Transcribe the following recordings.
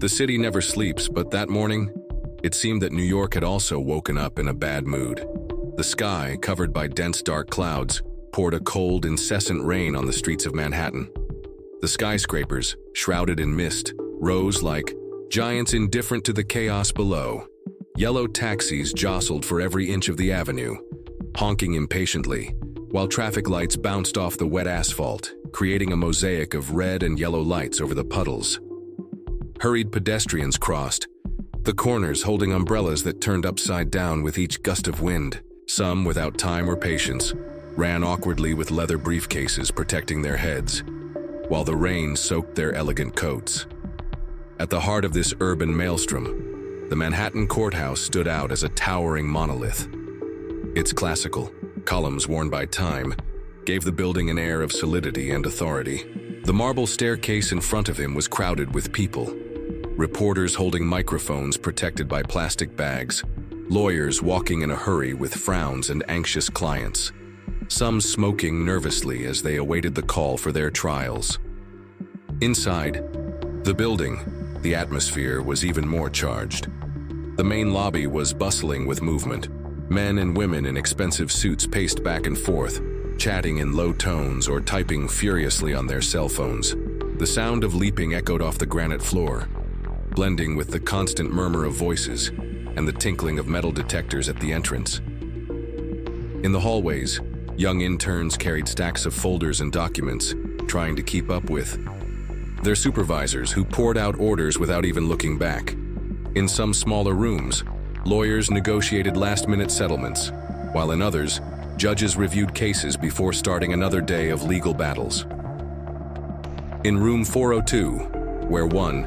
The city never sleeps, but that morning, it seemed that New York had also woken up in a bad mood. The sky, covered by dense dark clouds, poured a cold, incessant rain on the streets of Manhattan. The skyscrapers, shrouded in mist, rose like giants indifferent to the chaos below. Yellow taxis jostled for every inch of the avenue, honking impatiently, while traffic lights bounced off the wet asphalt, creating a mosaic of red and yellow lights over the puddles. Hurried pedestrians crossed, the corners holding umbrellas that turned upside down with each gust of wind. Some, without time or patience, ran awkwardly with leather briefcases protecting their heads, while the rain soaked their elegant coats. At the heart of this urban maelstrom, the Manhattan courthouse stood out as a towering monolith. Its classical, columns worn by time, gave the building an air of solidity and authority. The marble staircase in front of him was crowded with people. Reporters holding microphones protected by plastic bags, lawyers walking in a hurry with frowns and anxious clients, some smoking nervously as they awaited the call for their trials. Inside the building, the atmosphere was even more charged. The main lobby was bustling with movement. Men and women in expensive suits paced back and forth, chatting in low tones or typing furiously on their cell phones. The sound of leaping echoed off the granite floor, blending with the constant murmur of voices and the tinkling of metal detectors at the entrance. In the hallways, young interns carried stacks of folders and documents, trying to keep up with their supervisors, who poured out orders without even looking back. In some smaller rooms, lawyers negotiated last-minute settlements, while in others, judges reviewed cases before starting another day of legal battles. In room 402, where one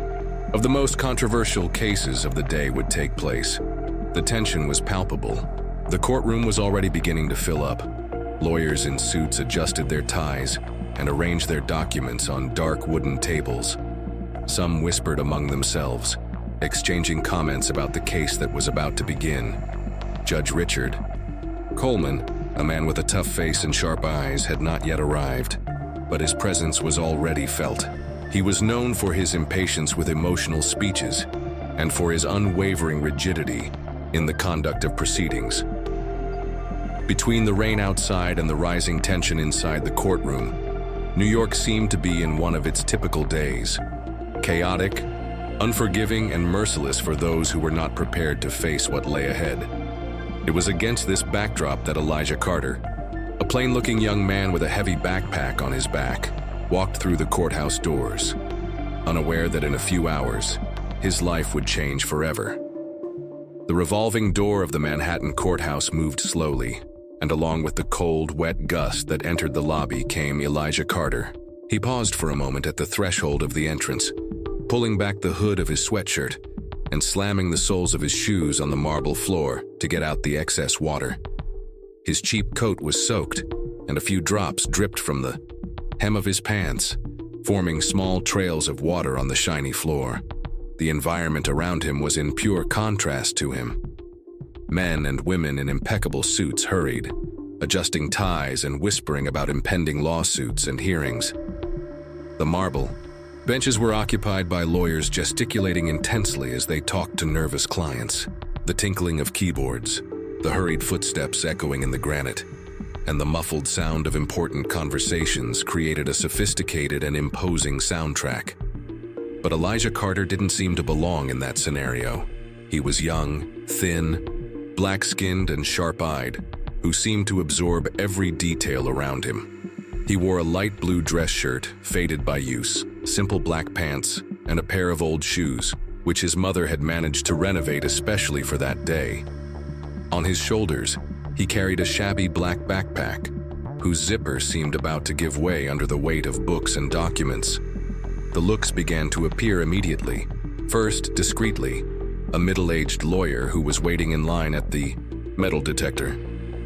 of the most controversial cases of the day would take place, the tension was palpable. The courtroom was already beginning to fill up. Lawyers in suits adjusted their ties and arranged their documents on dark wooden tables. Some whispered among themselves, exchanging comments about the case that was about to begin. Judge Richard Coleman, a man with a tough face and sharp eyes, had not yet arrived, but his presence was already felt. He was known for his impatience with emotional speeches and for his unwavering rigidity in the conduct of proceedings. Between the rain outside and the rising tension inside the courtroom, New York seemed to be in one of its typical days. Chaotic, unforgiving, and merciless for those who were not prepared to face what lay ahead. It was against this backdrop that Elijah Carter, a plain-looking young man with a heavy backpack on his back, walked through the courthouse doors, unaware that in a few hours, his life would change forever. The revolving door of the Manhattan courthouse moved slowly, and along with the cold, wet gust that entered the lobby came Elijah Carter. He paused for a moment at the threshold of the entrance, pulling back the hood of his sweatshirt and slamming the soles of his shoes on the marble floor to get out the excess water. His cheap coat was soaked, and a few drops dripped from the hem of his pants, forming small trails of water on the shiny floor. The environment around him was in pure contrast to him. Men and women in impeccable suits hurried, adjusting ties and whispering about impending lawsuits and hearings. The marble benches were occupied by lawyers gesticulating intensely as they talked to nervous clients. The tinkling of keyboards, the hurried footsteps echoing in the granite, and the muffled sound of important conversations created a sophisticated and imposing soundtrack. But Elijah Carter didn't seem to belong in that scenario. He was young, thin, black-skinned, and sharp-eyed, who seemed to absorb every detail around him. He wore a light blue dress shirt, faded by use, simple black pants, and a pair of old shoes, which his mother had managed to renovate especially for that day. On his shoulders, he carried a shabby black backpack, whose zipper seemed about to give way under the weight of books and documents. The looks began to appear immediately. First, discreetly, a middle-aged lawyer who was waiting in line at the metal detector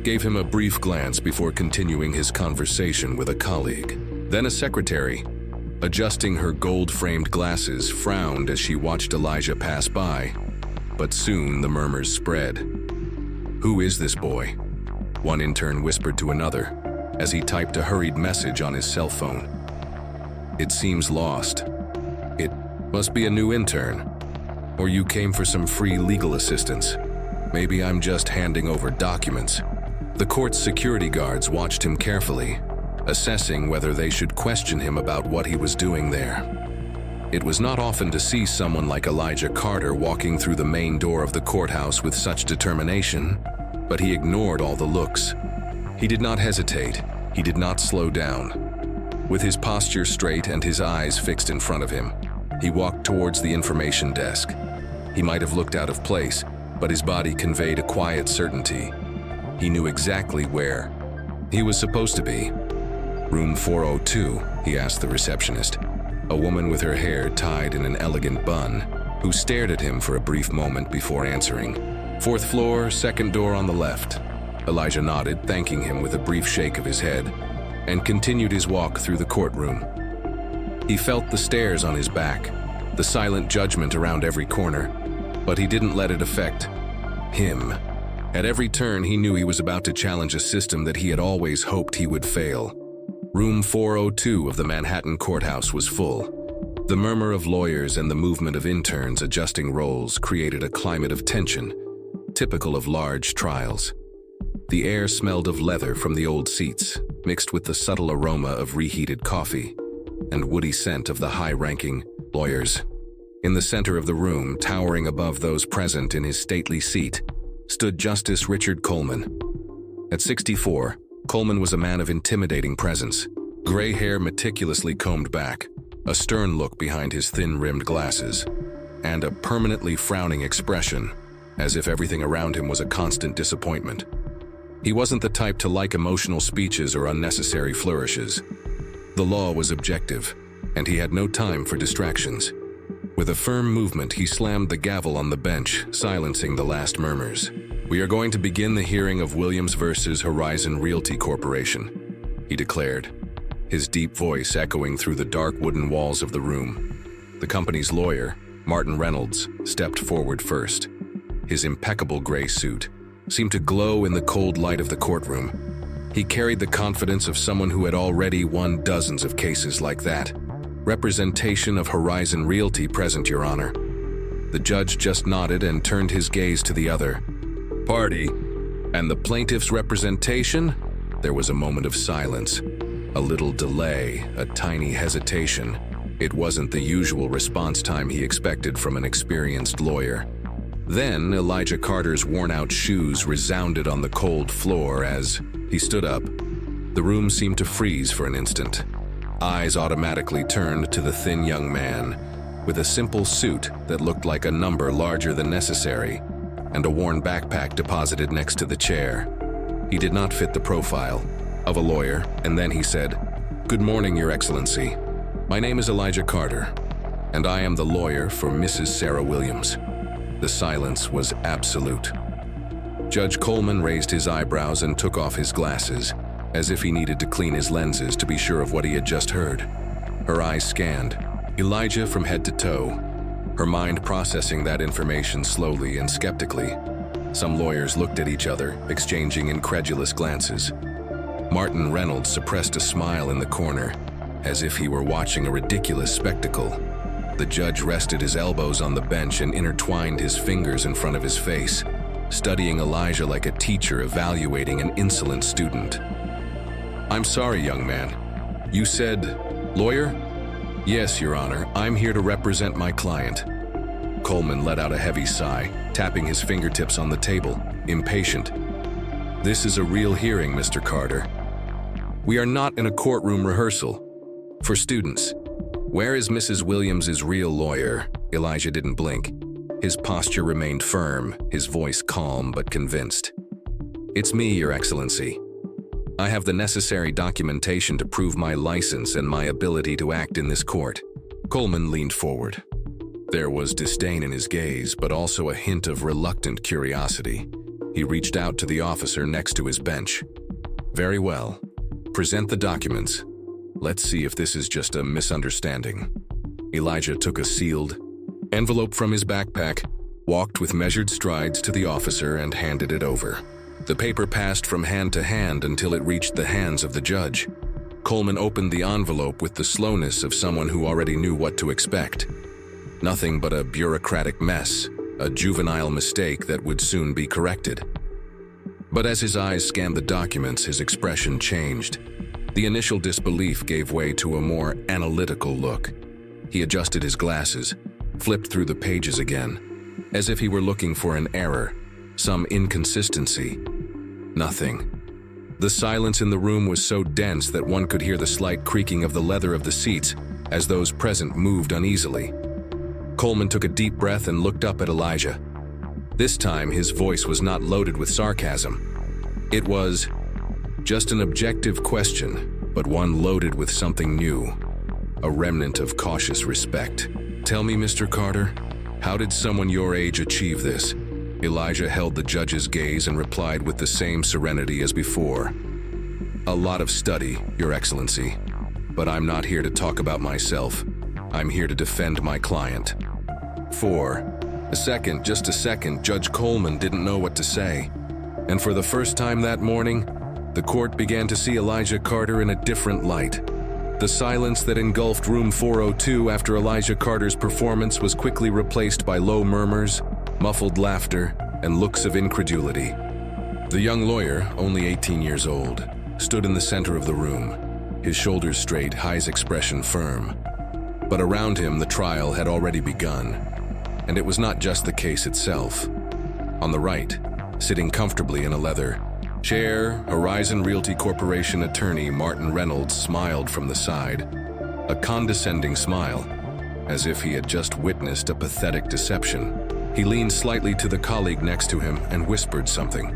gave him a brief glance before continuing his conversation with a colleague. Then a secretary, adjusting her gold-framed glasses, frowned as she watched Elijah pass by, but soon the murmurs spread. "Who is this boy?" one intern whispered to another as he typed a hurried message on his cell phone. "It seems lost. It must be a new intern," Or you came for some free legal assistance? Maybe I'm just handing over documents." The court's security guards watched him carefully, assessing whether they should question him about what he was doing there. It was not often to see someone like Elijah Carter walking through the main door of the courthouse with such determination, but he ignored all the looks. He did not hesitate. He did not slow down. With his posture straight and his eyes fixed in front of him, he walked towards the information desk. He might have looked out of place, but his body conveyed a quiet certainty. He knew exactly where he was supposed to be. "Room 402, he asked the receptionist, a woman with her hair tied in an elegant bun, who stared at him for a brief moment before answering. "Fourth floor, second door on the left." Elijah nodded, thanking him with a brief shake of his head, and continued his walk through the courtroom. He felt the stares on his back, the silent judgment around every corner, but he didn't let it affect him. At every turn, he knew he was about to challenge a system that he had always hoped he would fail. Room 402 of the Manhattan courthouse was full. The murmur of lawyers and the movement of interns adjusting roles created a climate of tension, typical of large trials. The air smelled of leather from the old seats, mixed with the subtle aroma of reheated coffee and woody scent of the high-ranking lawyers. In the center of the room, towering above those present in his stately seat, stood Justice Richard Coleman. At 64, Coleman was a man of intimidating presence, gray hair meticulously combed back, a stern look behind his thin-rimmed glasses, and a permanently frowning expression, as if everything around him was a constant disappointment. He wasn't the type to like emotional speeches or unnecessary flourishes. The law was objective, and he had no time for distractions. With a firm movement, he slammed the gavel on the bench, silencing the last murmurs. "We are going to begin the hearing of Williams versus Horizon Realty Corporation," he declared, his deep voice echoing through the dark wooden walls of the room. The company's lawyer, Martin Reynolds, stepped forward first. His impeccable gray suit seemed to glow in the cold light of the courtroom. He carried the confidence of someone who had already won dozens of cases like that. "Representation of Horizon Realty present, Your Honor." The judge just nodded and turned his gaze to the other party. "And the plaintiff's representation?" There was a moment of silence, a little delay, a tiny hesitation. It wasn't the usual response time he expected from an experienced lawyer. Then Elijah Carter's worn-out shoes resounded on the cold floor as he stood up. The room seemed to freeze for an instant. Eyes automatically turned to the thin young man, with a simple suit that looked like a number larger than necessary, and a worn backpack deposited next to the chair. He did not fit the profile of a lawyer, and then he said, "Good morning, Your Excellency. My name is Elijah Carter, and I am the lawyer for Mrs. Sarah Williams." The silence was absolute. Judge Coleman raised his eyebrows and took off his glasses, as if he needed to clean his lenses to be sure of what he had just heard. Her eyes scanned Elijah from head to toe, her mind processing that information slowly and skeptically. Some lawyers looked at each other, exchanging incredulous glances. Martin Reynolds suppressed a smile in the corner, as if he were watching a ridiculous spectacle. The judge rested his elbows on the bench and intertwined his fingers in front of his face, studying Elijah like a teacher evaluating an insolent student. "I'm sorry, young man. You said, lawyer?" "Yes, Your Honor. I'm here to represent my client." Coleman let out a heavy sigh, tapping his fingertips on the table, impatient. "This is a real hearing, Mr. Carter. We are not in a courtroom rehearsal. For students. Where is Mrs. Williams' real lawyer?" Elijah didn't blink. His posture remained firm, his voice calm but convinced. "It's me, Your Excellency. I have the necessary documentation to prove my license and my ability to act in this court." Coleman leaned forward. There was disdain in his gaze, but also a hint of reluctant curiosity. He reached out to the officer next to his bench. "Very well. Present the documents. Let's see if this is just a misunderstanding." Elijah took a sealed envelope from his backpack, walked with measured strides to the officer, and handed it over. The paper passed from hand to hand until it reached the hands of the judge. Coleman opened the envelope with the slowness of someone who already knew what to expect. Nothing but a bureaucratic mess, a juvenile mistake that would soon be corrected. But as his eyes scanned the documents, his expression changed. The initial disbelief gave way to a more analytical look. He adjusted his glasses, flipped through the pages again, as if he were looking for an error, some inconsistency. Nothing. The silence in the room was so dense that one could hear the slight creaking of the leather of the seats as those present moved uneasily. Coleman took a deep breath and looked up at Elijah. This time, his voice was not loaded with sarcasm. It was just an objective question, but one loaded with something new, a remnant of cautious respect. "Tell me, Mr. Carter, how did someone your age achieve this?" Elijah held the judge's gaze and replied with the same serenity as before. "A lot of study, Your Excellency. But I'm not here to talk about myself. I'm here to defend my client." For just a second, Judge Coleman didn't know what to say. And for the first time that morning, the court began to see Elijah Carter in a different light. The silence that engulfed room 402 after Elijah Carter's performance was quickly replaced by low murmurs, muffled laughter, and looks of incredulity. The young lawyer, only 18 years old, stood in the center of the room, his shoulders straight, eyes expression firm. But around him, the trial had already begun, and it was not just the case itself. On the right, sitting comfortably in a leather chair, Horizon Realty Corporation attorney Martin Reynolds smiled from the side, a condescending smile, as if he had just witnessed a pathetic deception. He leaned slightly to the colleague next to him and whispered something.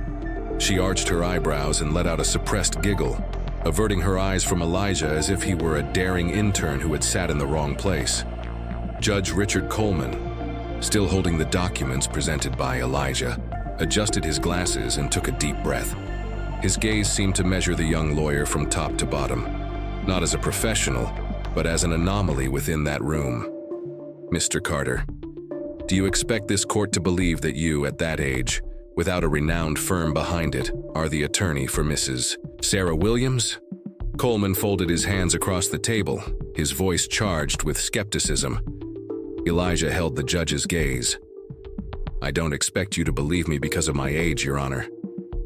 She arched her eyebrows and let out a suppressed giggle, averting her eyes from Elijah as if he were a daring intern who had sat in the wrong place. Judge Richard Coleman, still holding the documents presented by Elijah, adjusted his glasses and took a deep breath. His gaze seemed to measure the young lawyer from top to bottom, not as a professional, but as an anomaly within that room. "Mr. Carter, do you expect this court to believe that you, at that age, without a renowned firm behind it, are the attorney for Mrs. Sarah Williams?" Coleman folded his hands across the table, his voice charged with skepticism. Elijah held the judge's gaze. "I don't expect you to believe me because of my age, Your Honor.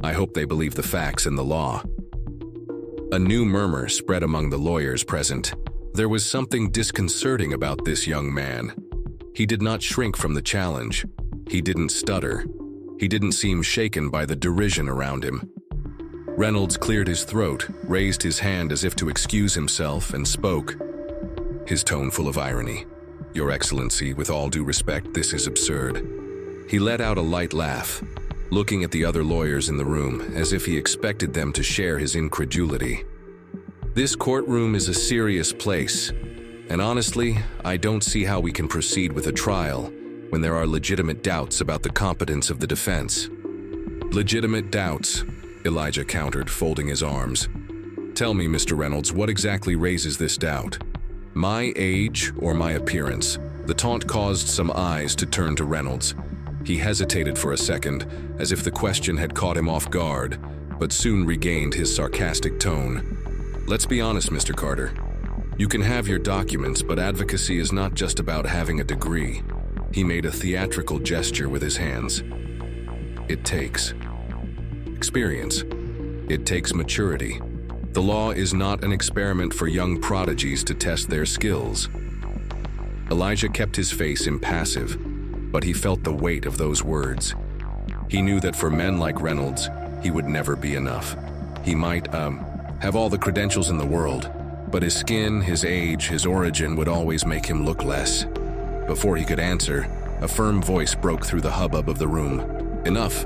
I hope they believe the facts and the law." A new murmur spread among the lawyers present. There was something disconcerting about this young man. He did not shrink from the challenge. He didn't stutter. He didn't seem shaken by the derision around him. Reynolds cleared his throat, raised his hand as if to excuse himself, and spoke, his tone full of irony. "Your Excellency, with all due respect, this is absurd." He let out a light laugh, looking at the other lawyers in the room as if he expected them to share his incredulity. "This courtroom is a serious place, and honestly, I don't see how we can proceed with a trial when there are legitimate doubts about the competence of the defense." "Legitimate doubts," Elijah countered, folding his arms. "Tell me, Mr. Reynolds, what exactly raises this doubt? My age or my appearance?" The taunt caused some eyes to turn to Reynolds. He hesitated for a second, as if the question had caught him off guard, but soon regained his sarcastic tone. "Let's be honest, Mr. Carter. You can have your documents, but advocacy is not just about having a degree." He made a theatrical gesture with his hands. "It takes experience. It takes maturity. The law is not an experiment for young prodigies to test their skills." Elijah kept his face impassive, but he felt the weight of those words. He knew that for men like Reynolds, he would never be enough. He might, have all the credentials in the world, but his skin, his age, his origin would always make him look less. Before he could answer, a firm voice broke through the hubbub of the room. "Enough."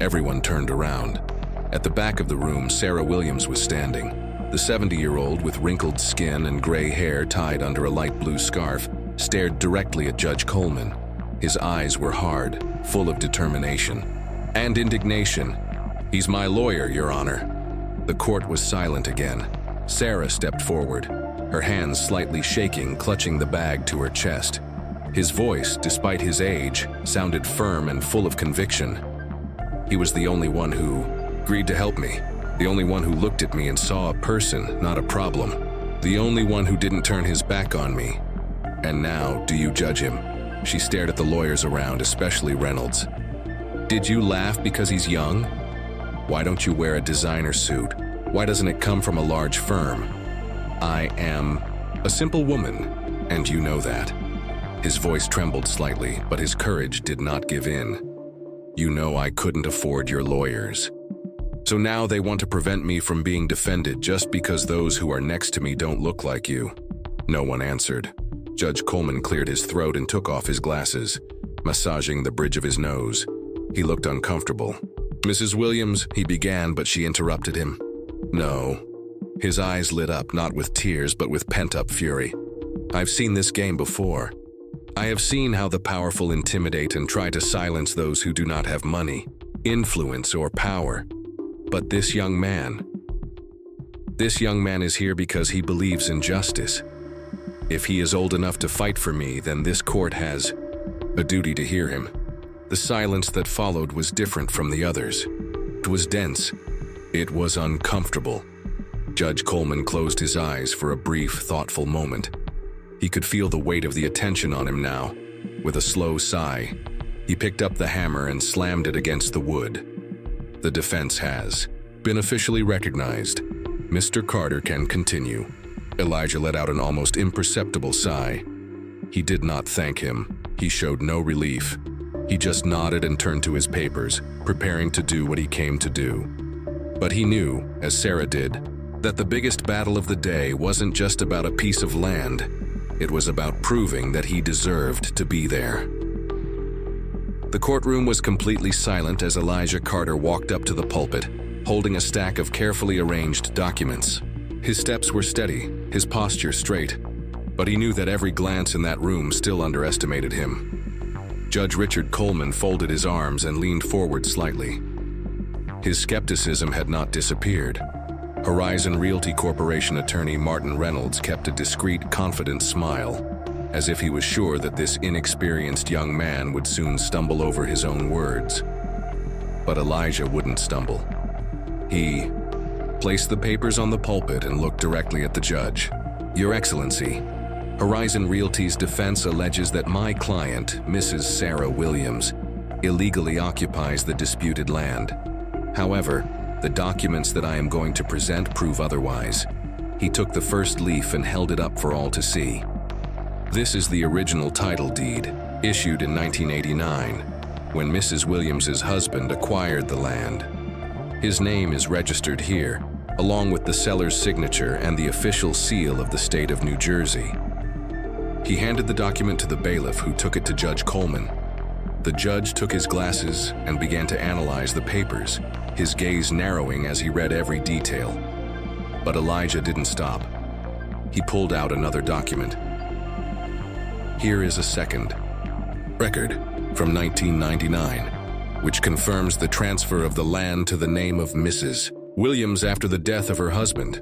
Everyone turned around. At the back of the room, Sarah Williams was standing. The 70-year-old, with wrinkled skin and gray hair tied under a light blue scarf, stared directly at Judge Coleman. His eyes were hard, full of determination and indignation. "He's my lawyer, Your Honor." The court was silent again. Sarah stepped forward, her hands slightly shaking, clutching the bag to her chest. His voice, despite his age, sounded firm and full of conviction. He was the only one who agreed to help me, the only one who looked at me and saw a person, not a problem, the only one who didn't turn his back on me. And now, do you judge him? She stared at the lawyers around, especially Reynolds. "Did you laugh because he's young? Why don't you wear a designer suit? Why doesn't it come from a large firm? I am a simple woman, and you know that." His voice trembled slightly, but his courage did not give in. "You know I couldn't afford your lawyers. So now they want to prevent me from being defended just because those who are next to me don't look like you." No one answered. Judge Coleman cleared his throat and took off his glasses, massaging the bridge of his nose. He looked uncomfortable. "Mrs. Williams," he began, but she interrupted him. "No." His eyes lit up, not with tears, but with pent-up fury. "I've seen this game before. I have seen how the powerful intimidate and try to silence those who do not have money, influence, or power. But this young man is here because he believes in justice. If he is old enough to fight for me, then this court has a duty to hear him." The silence that followed was different from the others. It was dense. It was uncomfortable. Judge Coleman closed his eyes for a brief, thoughtful moment. He could feel the weight of the attention on him now. With a slow sigh, he picked up the hammer and slammed it against the wood. "The defense has been officially recognized. Mr. Carter can continue." Elijah let out an almost imperceptible sigh. He did not thank him. He showed no relief. He just nodded and turned to his papers, preparing to do what he came to do. But he knew, as Sarah did, that the biggest battle of the day wasn't just about a piece of land. It was about proving that he deserved to be there. The courtroom was completely silent as Elijah Carter walked up to the pulpit, holding a stack of carefully arranged documents. His steps were steady, his posture straight, but he knew that every glance in that room still underestimated him. Judge Richard Coleman folded his arms and leaned forward slightly. His skepticism had not disappeared. Horizon Realty Corporation attorney Martin Reynolds kept a discreet, confident smile, as if he was sure that this inexperienced young man would soon stumble over his own words. But Elijah wouldn't stumble. He placed the papers on the pulpit and looked directly at the judge. "Your Excellency, Horizon Realty's defense alleges that my client, Mrs. Sarah Williams, illegally occupies the disputed land. However, the documents that I am going to present prove otherwise." He took the first leaf and held it up for all to see. "This is the original title deed, issued in 1989, when Mrs. Williams's husband acquired the land. His name is registered here, along with the seller's signature and the official seal of the state of New Jersey." He handed the document to the bailiff, who took it to Judge Coleman. The judge took his glasses and began to analyze the papers, his gaze narrowing as he read every detail. But Elijah didn't stop. He pulled out another document. "Here is a second record from 1999, which confirms the transfer of the land to the name of Mrs. Williams after the death of her husband.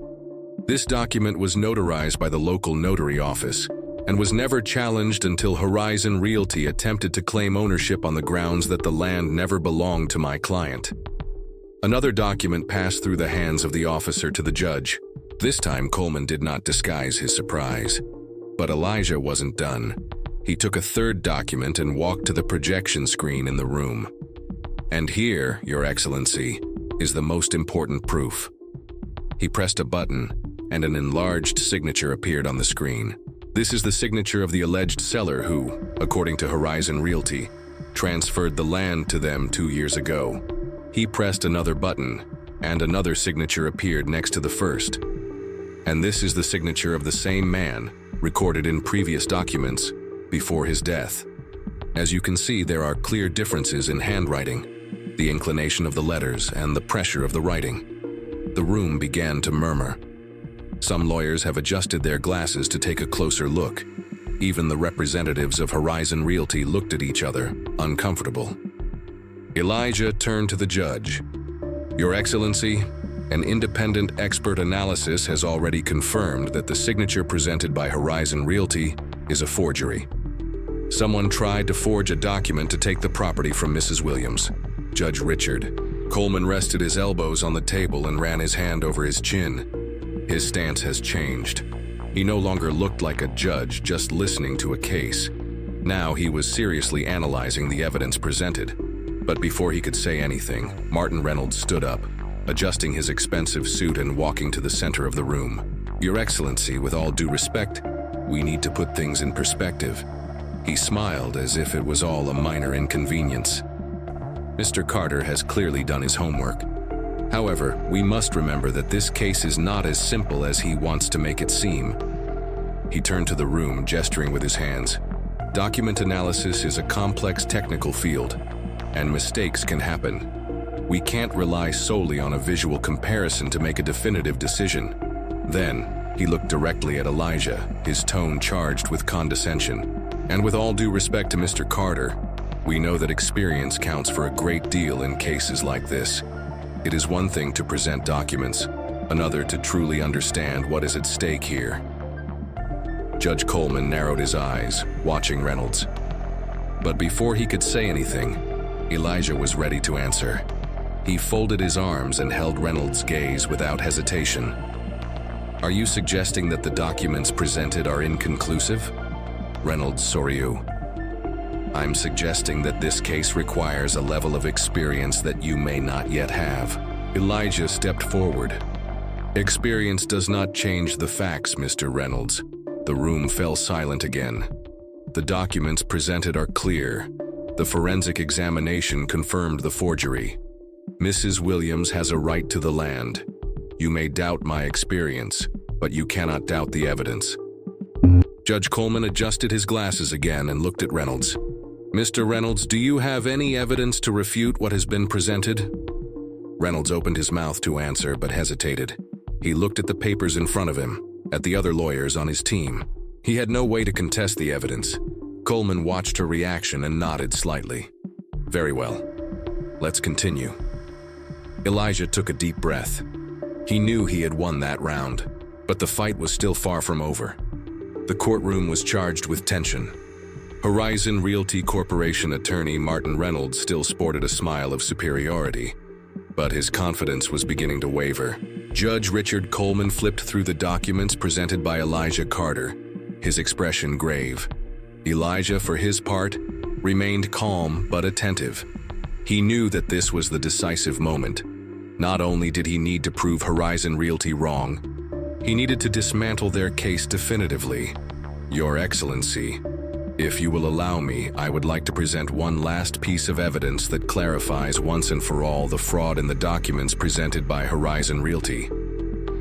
This document was notarized by the local notary office and was never challenged until Horizon Realty attempted to claim ownership on the grounds that the land never belonged to my client." Another document passed through the hands of the officer to the judge. This time Coleman did not disguise his surprise. But Elijah wasn't done. He took a third document and walked to the projection screen in the room. "And here, Your Excellency, is the most important proof." He pressed a button, and an enlarged signature appeared on the screen. This is the signature of the alleged seller who, according to Horizon Realty, transferred the land to them 2 years ago. He pressed another button, and another signature appeared next to the first. And this is the signature of the same man, recorded in previous documents, before his death. As you can see, there are clear differences in handwriting, the inclination of the letters, and the pressure of the writing. The room began to murmur. Some lawyers have adjusted their glasses to take a closer look. Even the representatives of Horizon Realty looked at each other, uncomfortable. Elijah turned to the judge. "Your Excellency, an independent expert analysis has already confirmed that the signature presented by Horizon Realty is a forgery. Someone tried to forge a document to take the property from Mrs. Williams." Judge Richard Coleman rested his elbows on the table and ran his hand over his chin. His stance has changed. He no longer looked like a judge just listening to a case. Now he was seriously analyzing the evidence presented. But before he could say anything, Martin Reynolds stood up, adjusting his expensive suit and walking to the center of the room. "Your Excellency, with all due respect, we need to put things in perspective." He smiled as if it was all a minor inconvenience. Mr. Carter has clearly done his homework. However, we must remember that this case is not as simple as he wants to make it seem. He turned to the room, gesturing with his hands. Document analysis is a complex technical field, and mistakes can happen. We can't rely solely on a visual comparison to make a definitive decision. Then, he looked directly at Elijah, his tone charged with condescension. "And with all due respect to Mr. Carter, we know that experience counts for a great deal in cases like this. It is one thing to present documents, another to truly understand what is at stake here." Judge Coleman narrowed his eyes, watching Reynolds. But before he could say anything, Elijah was ready to answer. He folded his arms and held Reynolds' gaze without hesitation. "Are you suggesting that the documents presented are inconclusive?" Reynolds Soriu. "I'm suggesting that this case requires a level of experience that you may not yet have." Elijah stepped forward. "Experience does not change the facts, Mr. Reynolds." The room fell silent again. "The documents presented are clear. The forensic examination confirmed the forgery. Mrs. Williams has a right to the land. You may doubt my experience, but you cannot doubt the evidence." Judge Coleman adjusted his glasses again and looked at Reynolds. "Mr. Reynolds, do you have any evidence to refute what has been presented?" Reynolds opened his mouth to answer, but hesitated. He looked at the papers in front of him, at the other lawyers on his team. He had no way to contest the evidence. Coleman watched her reaction and nodded slightly. "Very well. Let's continue." Elijah took a deep breath. He knew he had won that round, but the fight was still far from over. The courtroom was charged with tension. Horizon Realty Corporation attorney Martin Reynolds still sported a smile of superiority, but his confidence was beginning to waver. Judge Richard Coleman flipped through the documents presented by Elijah Carter, his expression grave. Elijah, for his part, remained calm but attentive. He knew that this was the decisive moment. Not only did he need to prove Horizon Realty wrong, he needed to dismantle their case definitively. "Your Excellency, if you will allow me, I would like to present one last piece of evidence that clarifies once and for all the fraud in the documents presented by Horizon Realty."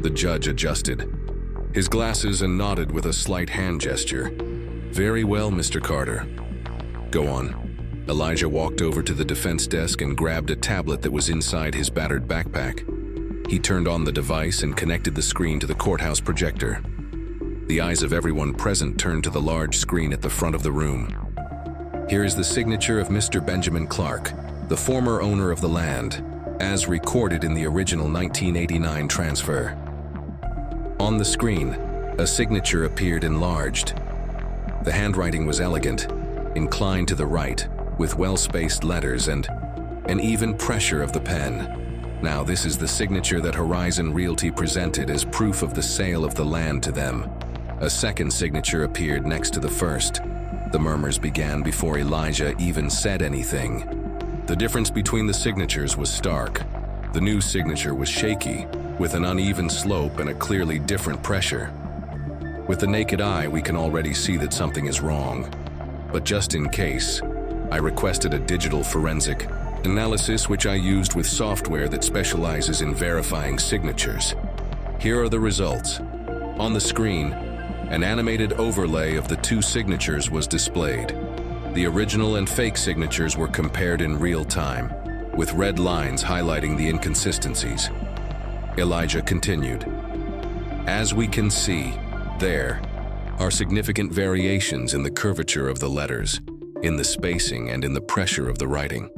The judge adjusted his glasses and nodded with a slight hand gesture. "Very well, Mr. Carter. Go on." Elijah walked over to the defense desk and grabbed a tablet that was inside his battered backpack. He turned on the device and connected the screen to the courthouse projector. The eyes of everyone present turned to the large screen at the front of the room. "Here is the signature of Mr. Benjamin Clark, the former owner of the land, as recorded in the original 1989 transfer." On the screen, a signature appeared enlarged. The handwriting was elegant, inclined to the right, with well-spaced letters and an even pressure of the pen. Now this is the signature that Horizon Realty presented as proof of the sale of the land to them. A second signature appeared next to the first. The murmurs began before Elijah even said anything. The difference between the signatures was stark. The new signature was shaky, with an uneven slope and a clearly different pressure. With the naked eye, we can already see that something is wrong. But just in case, I requested a digital forensic analysis which I used with software that specializes in verifying signatures. Here are the results. On the screen, an animated overlay of the two signatures was displayed. The original and fake signatures were compared in real time, with red lines highlighting the inconsistencies. Elijah continued. "As we can see, there are significant variations in the curvature of the letters, in the spacing, and in the pressure of the writing.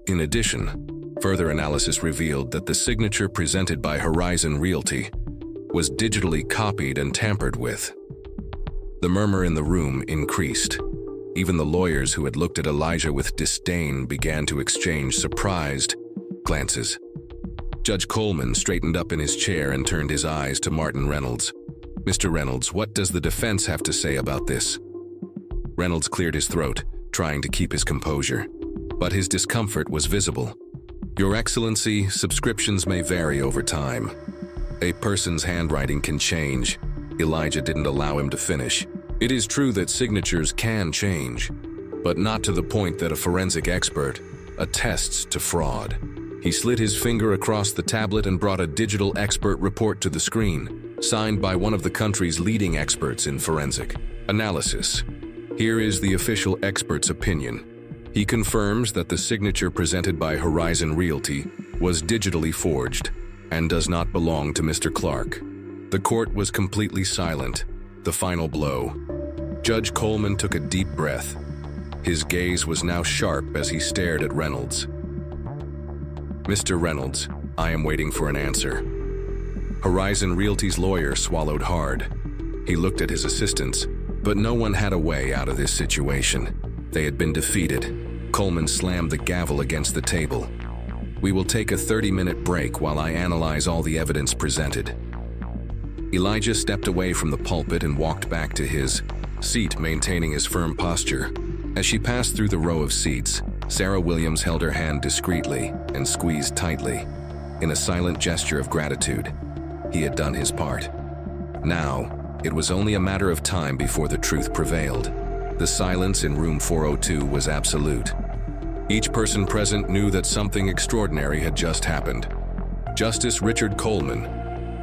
In addition, further analysis revealed that the signature presented by Horizon Realty was digitally copied and tampered with." The murmur in the room increased. Even the lawyers who had looked at Elijah with disdain began to exchange surprised glances. Judge Coleman straightened up in his chair and turned his eyes to Martin Reynolds. "Mr. Reynolds, what does the defense have to say about this?" Reynolds cleared his throat, trying to keep his composure. But his discomfort was visible. Your Excellency, subscriptions may vary over time. A person's handwriting can change. Elijah didn't allow him to finish. It is true that signatures can change, but not to the point that a forensic expert attests to fraud. He slid his finger across the tablet and brought a digital expert report to the screen, signed by one of the country's leading experts in forensic analysis. Here is the official expert's opinion. He confirms that the signature presented by Horizon Realty was digitally forged and does not belong to Mr. Clark. The court was completely silent. The final blow. Judge Coleman took a deep breath. His gaze was now sharp as he stared at Reynolds. Mr. Reynolds, I am waiting for an answer. Horizon Realty's lawyer swallowed hard. He looked at his assistants, but no one had a way out of this situation. They had been defeated. Coleman slammed the gavel against the table. We will take a 30-minute break while I analyze all the evidence presented. Elijah stepped away from the pulpit and walked back to his seat, maintaining his firm posture. As she passed through the row of seats, Sarah Williams held her hand discreetly and squeezed tightly. In a silent gesture of gratitude, he had done his part. Now, it was only a matter of time before the truth prevailed. The silence in room 402 was absolute. Each person present knew that something extraordinary had just happened. Justice Richard Coleman,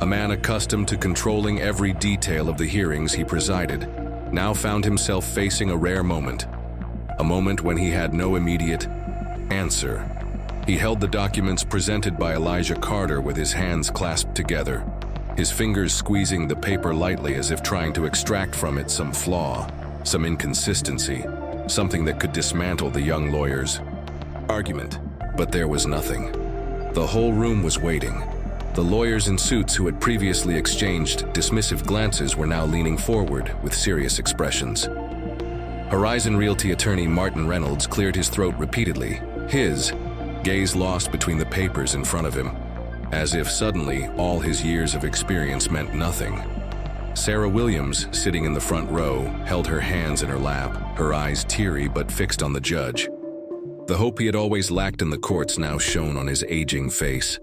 a man accustomed to controlling every detail of the hearings he presided, now found himself facing a rare moment. A moment when he had no immediate answer. He held the documents presented by Elijah Carter with his hands clasped together, his fingers squeezing the paper lightly as if trying to extract from it some flaw, some inconsistency, something that could dismantle the young lawyer's argument. But there was nothing. The whole room was waiting. The lawyers in suits who had previously exchanged dismissive glances were now leaning forward with serious expressions. Horizon Realty attorney Martin Reynolds cleared his throat repeatedly, his gaze lost between the papers in front of him, as if suddenly all his years of experience meant nothing. Sarah Williams, sitting in the front row, held her hands in her lap, her eyes teary but fixed on the judge. The hope he had always lacked in the courts now shone on his aging face.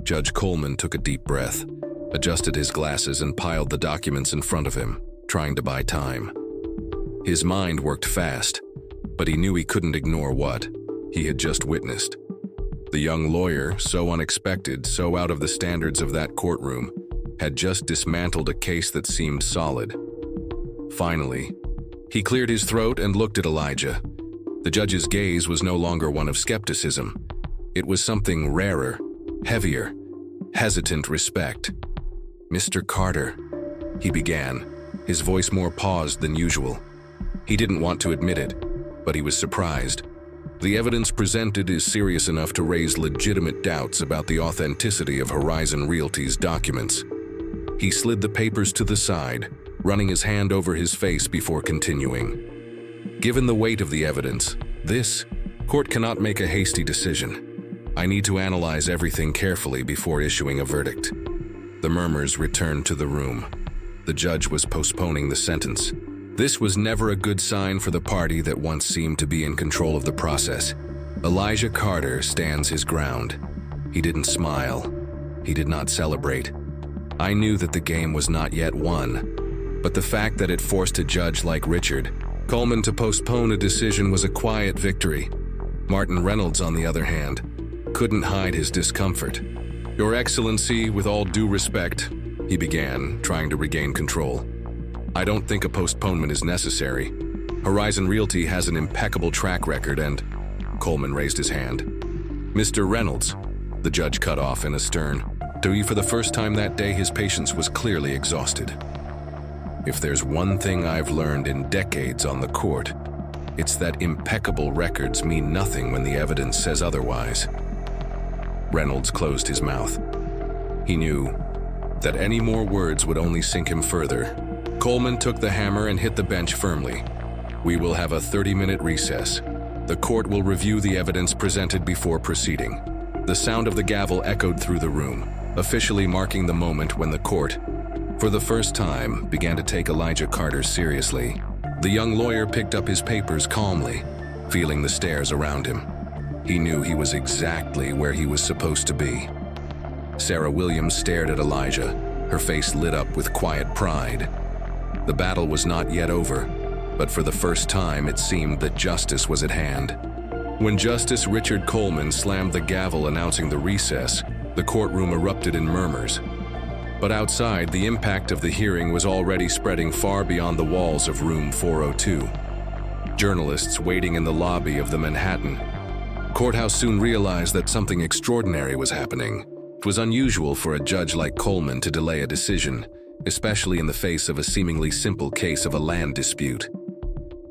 Judge Coleman took a deep breath, adjusted his glasses and piled the documents in front of him, trying to buy time. His mind worked fast, but he knew he couldn't ignore what he had just witnessed. The young lawyer, so unexpected, so out of the standards of that courtroom, had just dismantled a case that seemed solid. Finally, he cleared his throat and looked at Elijah. The judge's gaze was no longer one of skepticism. It was something rarer, heavier, hesitant respect. "Mr. Carter," he began, his voice more paused than usual. He didn't want to admit it, but he was surprised. The evidence presented is serious enough to raise legitimate doubts about the authenticity of Horizon Realty's documents. He slid the papers to the side, running his hand over his face before continuing. "Given the weight of the evidence, this court cannot make a hasty decision. I need to analyze everything carefully before issuing a verdict." The murmurs returned to the room. The judge was postponing the sentence. This was never a good sign for the party that once seemed to be in control of the process. Elijah Carter stands his ground. He didn't smile. He did not celebrate. I knew that the game was not yet won, but the fact that it forced a judge like Richard Coleman to postpone a decision was a quiet victory. Martin Reynolds, on the other hand, couldn't hide his discomfort. "Your Excellency, with all due respect," he began, trying to regain control. "I don't think a postponement is necessary. Horizon Realty has an impeccable track record and—" Coleman raised his hand. "Mr. Reynolds," the judge cut off in a stern tone. For the first time that day, his patience was clearly exhausted. "If there's one thing I've learned in decades on the court, it's that impeccable records mean nothing when the evidence says otherwise." Reynolds closed his mouth. He knew that any more words would only sink him further. Coleman took the hammer and hit the bench firmly. "We will have a 30-minute recess. The court will review the evidence presented before proceeding." The sound of the gavel echoed through the room, officially marking the moment when the court, for the first time, began to take Elijah Carter seriously. The young lawyer picked up his papers calmly, feeling the stares around him. He knew he was exactly where he was supposed to be. Sarah Williams stared at Elijah, her face lit up with quiet pride. The battle was not yet over, but for the first time it seemed that justice was at hand. When Justice Richard Coleman slammed the gavel announcing the recess, the courtroom erupted in murmurs. But outside, the impact of the hearing was already spreading far beyond the walls of room 402. Journalists waiting in the lobby of the Manhattan courthouse soon realized that something extraordinary was happening. It was unusual for a judge like Coleman to delay a decision, especially in the face of a seemingly simple case of a land dispute.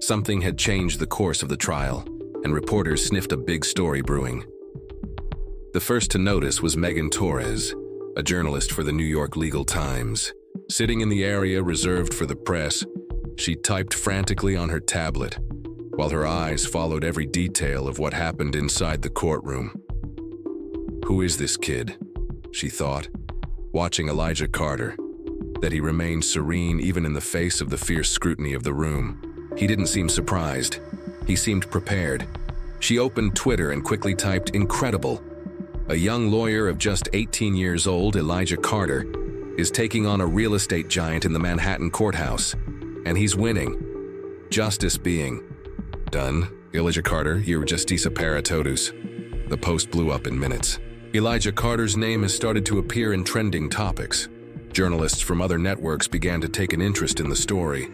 Something had changed the course of the trial, and reporters sniffed a big story brewing. The first to notice was Megan Torres, a journalist for the New York Legal Times. Sitting in the area reserved for the press, she typed frantically on her tablet, while her eyes followed every detail of what happened inside the courtroom. Who is this kid? She thought, watching Elijah Carter, that he remained serene even in the face of the fierce scrutiny of the room. He didn't seem surprised. He seemed prepared. She opened Twitter and quickly typed, "Incredible. A young lawyer of just 18 years old, Elijah Carter, is taking on a real estate giant in the Manhattan courthouse, and he's winning. Justice being done. Elijah Carter, your justicia para todos." The post blew up in minutes. Elijah Carter's name has started to appear in trending topics. Journalists from other networks began to take an interest in the story,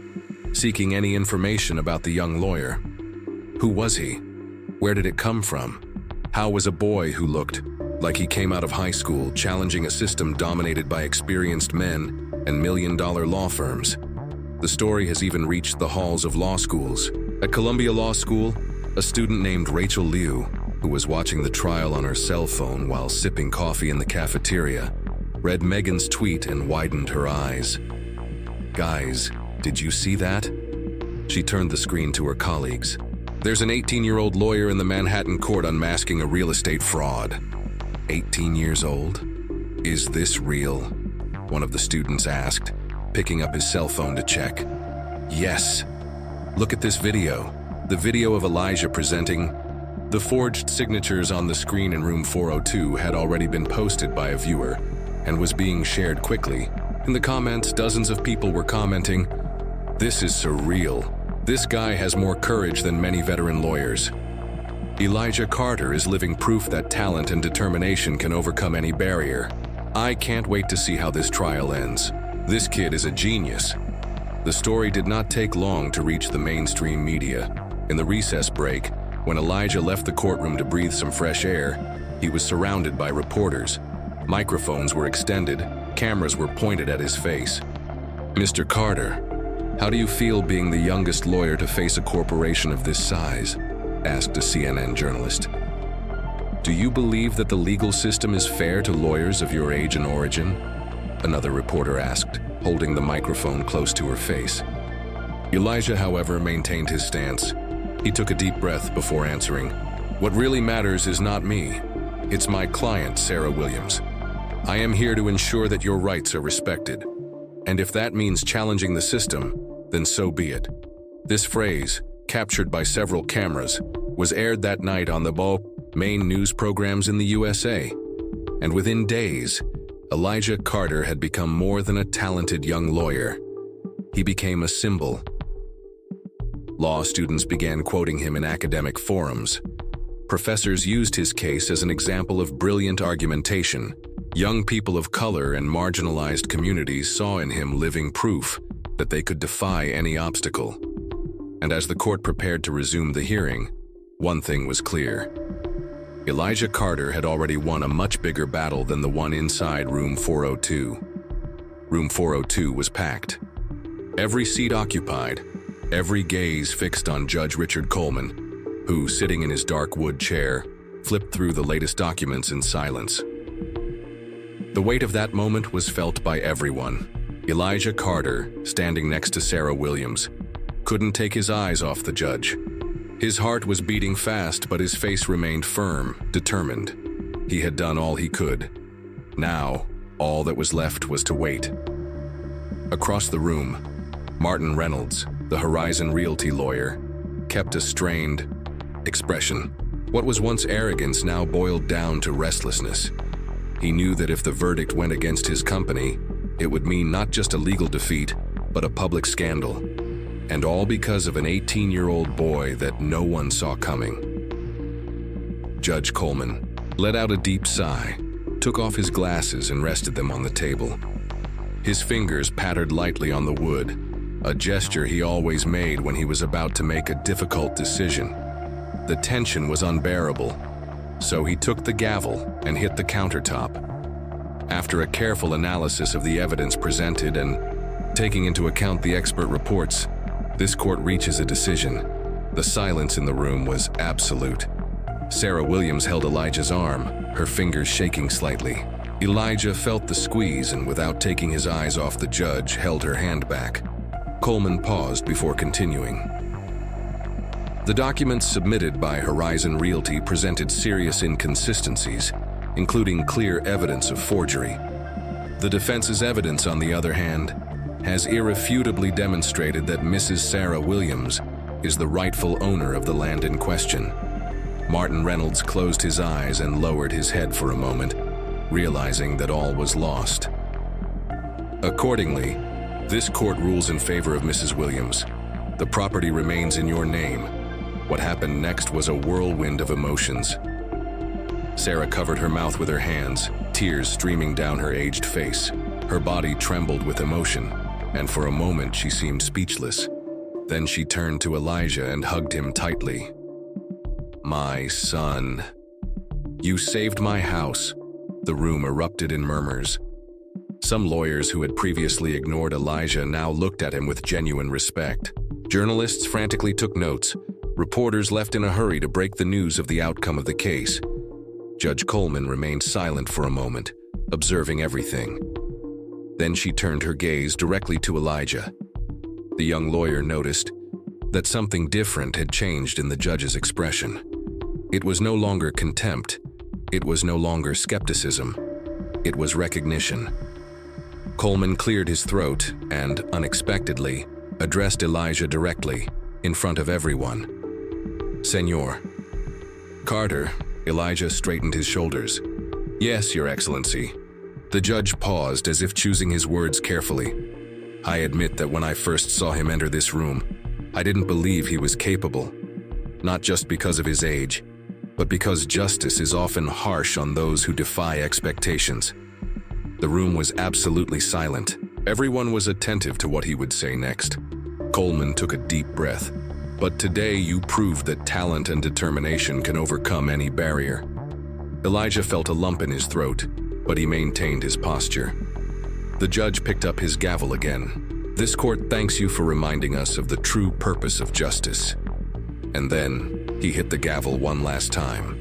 seeking any information about the young lawyer. Who was he? Where did it come from? How was a boy who looked like he came out of high school challenging a system dominated by experienced men and million-dollar law firms? The story has even reached the halls of law schools. At Columbia Law School, a student named Rachel Liu, who was watching the trial on her cell phone while sipping coffee in the cafeteria, read Megan's tweet and widened her eyes. "Guys, did you see that?" She turned the screen to her colleagues. "There's an 18-year-old lawyer in the Manhattan court unmasking a real estate fraud." 18 years old? Is this real? One of the students asked, picking up his cell phone to check. Yes. Look at this video. The video of Elijah presenting. The forged signatures on the screen in room 402 had already been posted by a viewer and was being shared quickly. In the comments, dozens of people were commenting, "This is surreal. This guy has more courage than many veteran lawyers." Elijah Carter is living proof that talent and determination can overcome any barrier. I can't wait to see how this trial ends. This kid is a genius. The story did not take long to reach the mainstream media. In the recess break, when Elijah left the courtroom to breathe some fresh air, he was surrounded by reporters. Microphones were extended, cameras were pointed at his face. "Mr. Carter, how do you feel being the youngest lawyer to face a corporation of this size?" asked a CNN journalist. "Do you believe that the legal system is fair to lawyers of your age and origin?" Another reporter asked, holding the microphone close to her face. Elijah, however, maintained his stance. He took a deep breath before answering, "What really matters is not me. It's my client, Sarah Williams. I am here to ensure that your rights are respected. And if that means challenging the system, then so be it." This phrase, captured by several cameras, was aired that night on the main news programs in the USA. And within days, Elijah Carter had become more than a talented young lawyer. He became a symbol. Law students began quoting him in academic forums. Professors used his case as an example of brilliant argumentation. Young people of color and marginalized communities saw in him living proof that they could defy any obstacle. And as the court prepared to resume the hearing, one thing was clear. Elijah Carter had already won a much bigger battle than the one inside room 402. Room 402 was packed. Every seat occupied, every gaze fixed on Judge Richard Coleman, who, sitting in his dark wood chair, flipped through the latest documents in silence. The weight of that moment was felt by everyone. Elijah Carter, standing next to Sarah Williams, couldn't take his eyes off the judge. His heart was beating fast, but his face remained firm, determined. He had done all he could. Now, all that was left was to wait. Across the room, Martin Reynolds, the Horizon Realty lawyer, kept a strained expression. What was once arrogance now boiled down to restlessness. He knew that if the verdict went against his company, it would mean not just a legal defeat, but a public scandal. And all because of an 18-year-old boy that no one saw coming. Judge Coleman let out a deep sigh, took off his glasses and rested them on the table. His fingers pattered lightly on the wood, a gesture he always made when he was about to make a difficult decision. The tension was unbearable, so he took the gavel and hit the countertop. After a careful analysis of the evidence presented and taking into account the expert reports, this court reaches a decision. The silence in the room was absolute. Sarah Williams held Elijah's arm, her fingers shaking slightly. Elijah felt the squeeze and, without taking his eyes off the judge, held her hand back. Coleman paused before continuing. The documents submitted by Horizon Realty presented serious inconsistencies, including clear evidence of forgery. The defense's evidence, on the other hand, has irrefutably demonstrated that Mrs. Sarah Williams is the rightful owner of the land in question. Martin Reynolds closed his eyes and lowered his head for a moment, realizing that all was lost. Accordingly, this court rules in favor of Mrs. Williams. The property remains in your name. What happened next was a whirlwind of emotions. Sarah covered her mouth with her hands, tears streaming down her aged face. Her body trembled with emotion, and for a moment she seemed speechless. Then she turned to Elijah and hugged him tightly. "My son, you saved my house." The room erupted in murmurs. Some lawyers who had previously ignored Elijah now looked at him with genuine respect. Journalists frantically took notes. Reporters left in a hurry to break the news of the outcome of the case. Judge Coleman remained silent for a moment, observing everything. Then she turned her gaze directly to Elijah. The young lawyer noticed that something different had changed in the judge's expression. It was no longer contempt. It was no longer skepticism. It was recognition. Coleman cleared his throat and, unexpectedly, addressed Elijah directly, in front of everyone. "Senor." "Carter." Elijah straightened his shoulders. "Yes, Your Excellency." The judge paused, as if choosing his words carefully. "I admit that when I first saw him enter this room, I didn't believe he was capable. Not just because of his age, but because justice is often harsh on those who defy expectations." The room was absolutely silent. Everyone was attentive to what he would say next. Coleman took a deep breath. "But today you proved that talent and determination can overcome any barrier." Elijah felt a lump in his throat, but he maintained his posture. The judge picked up his gavel again. "This court thanks you for reminding us of the true purpose of justice." And then he hit the gavel one last time.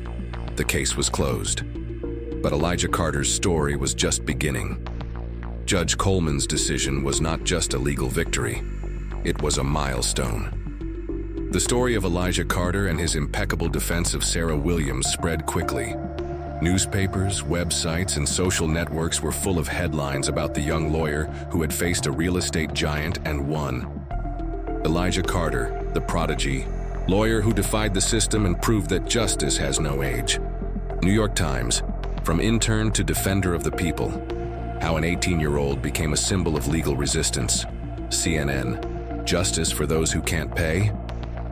The case was closed. But Elijah Carter's story was just beginning. Judge Coleman's decision was not just a legal victory. It was a milestone. The story of Elijah Carter and his impeccable defense of Sarah Williams spread quickly. Newspapers, websites, and social networks were full of headlines about the young lawyer who had faced a real estate giant and won. Elijah Carter, the prodigy, lawyer who defied the system and proved that justice has no age. New York Times, from intern to defender of the people, how an 18-year-old became a symbol of legal resistance. CNN, justice for those who can't pay.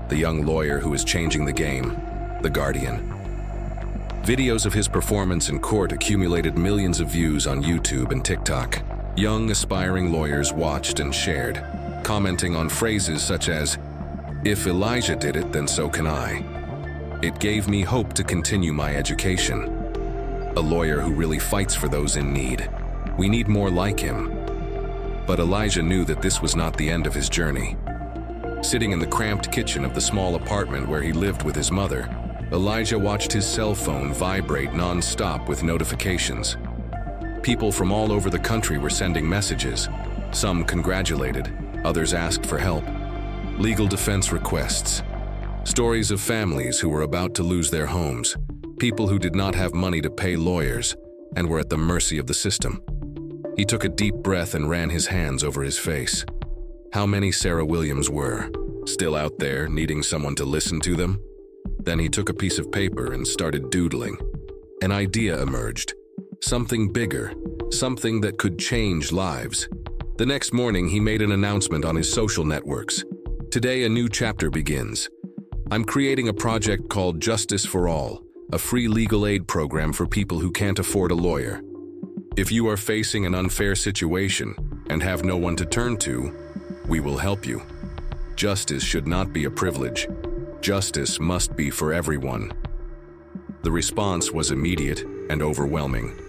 The young lawyer who is changing the game. The Guardian. Videos of his performance in court accumulated millions of views on YouTube and TikTok. Young, aspiring lawyers watched and shared, commenting on phrases such as, "If Elijah did it, then so can I." "It gave me hope to continue my education." "A lawyer who really fights for those in need. We need more like him." But Elijah knew that this was not the end of his journey. Sitting in the cramped kitchen of the small apartment where he lived with his mother, Elijah watched his cell phone vibrate non-stop with notifications. People from all over the country were sending messages. Some congratulated, others asked for help. Legal defense requests. Stories of families who were about to lose their homes. People who did not have money to pay lawyers and were at the mercy of the system. He took a deep breath and ran his hands over his face. how many Sarah Williams were, still out there needing someone to listen to them. Then he took a piece of paper and started doodling. An idea emerged. Something bigger, something that could change lives. The next morning, he made an announcement on his social networks. Today, a new chapter begins. I'm creating a project called Justice for All, a free legal aid program for people who can't afford a lawyer. If you are facing an unfair situation and have no one to turn to, we will help you. Justice should not be a privilege. Justice must be for everyone. The response was immediate and overwhelming.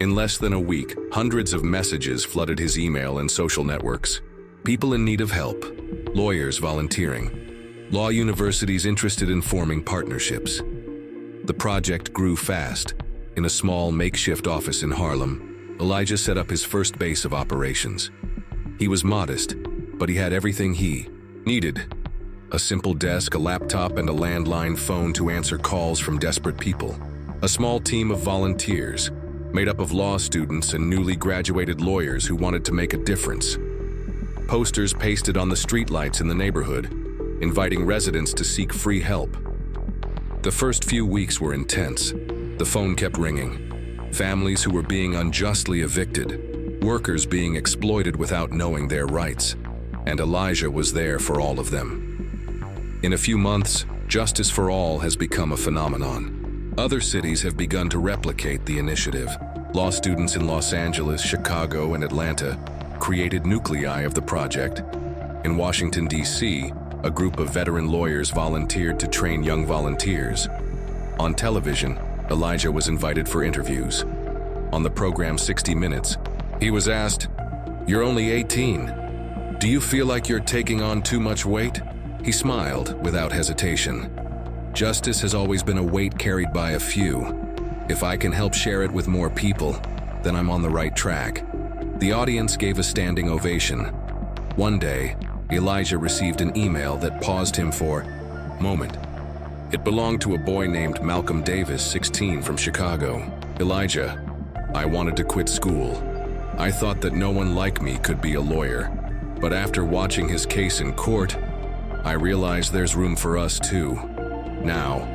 In less than a week, hundreds of messages flooded his email and social networks. People in need of help, lawyers volunteering, law universities interested in forming partnerships. The project grew fast. In a small makeshift office in Harlem, Elijah set up his first base of operations. He was modest, but he had everything he needed. A simple desk, a laptop, and a landline phone to answer calls from desperate people. A small team of volunteers, made up of law students and newly graduated lawyers who wanted to make a difference. Posters pasted on the streetlights in the neighborhood, inviting residents to seek free help. The first few weeks were intense. The phone kept ringing. Families who were being unjustly evicted, workers being exploited without knowing their rights, and Elijah was there for all of them. In a few months, Justice for All has become a phenomenon. Other cities have begun to replicate the initiative. Law students in Los Angeles, Chicago, and Atlanta created nuclei of the project. In Washington, D.C., a group of veteran lawyers volunteered to train young volunteers. On television, Elijah was invited for interviews. On the program 60 Minutes, he was asked, "You're only 18. Do you feel like you're taking on too much weight?" He smiled without hesitation. Justice has always been a weight carried by a few. If I can help share it with more people, then I'm on the right track. The audience gave a standing ovation. One day, Elijah received an email that paused him for a moment. It belonged to a boy named Malcolm Davis, 16, from Chicago. "Elijah, I wanted to quit school. I thought that no one like me could be a lawyer. But after watching his case in court, I realized there's room for us too. Now,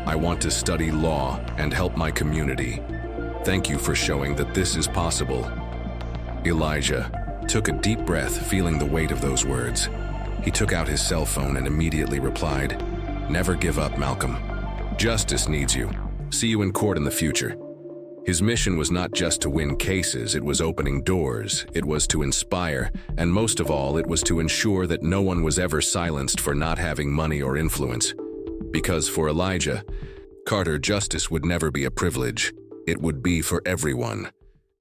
I want to study law and help my community. Thank you for showing that this is possible." Elijah took a deep breath, feeling the weight of those words. He took out his cell phone and immediately replied, "Never give up, Malcolm. Justice needs you. See you in court in the future." His mission was not just to win cases, it was opening doors, it was to inspire, and most of all, it was to ensure that no one was ever silenced for not having money or influence. Because for Elijah Carter, justice would never be a privilege. It would be for everyone.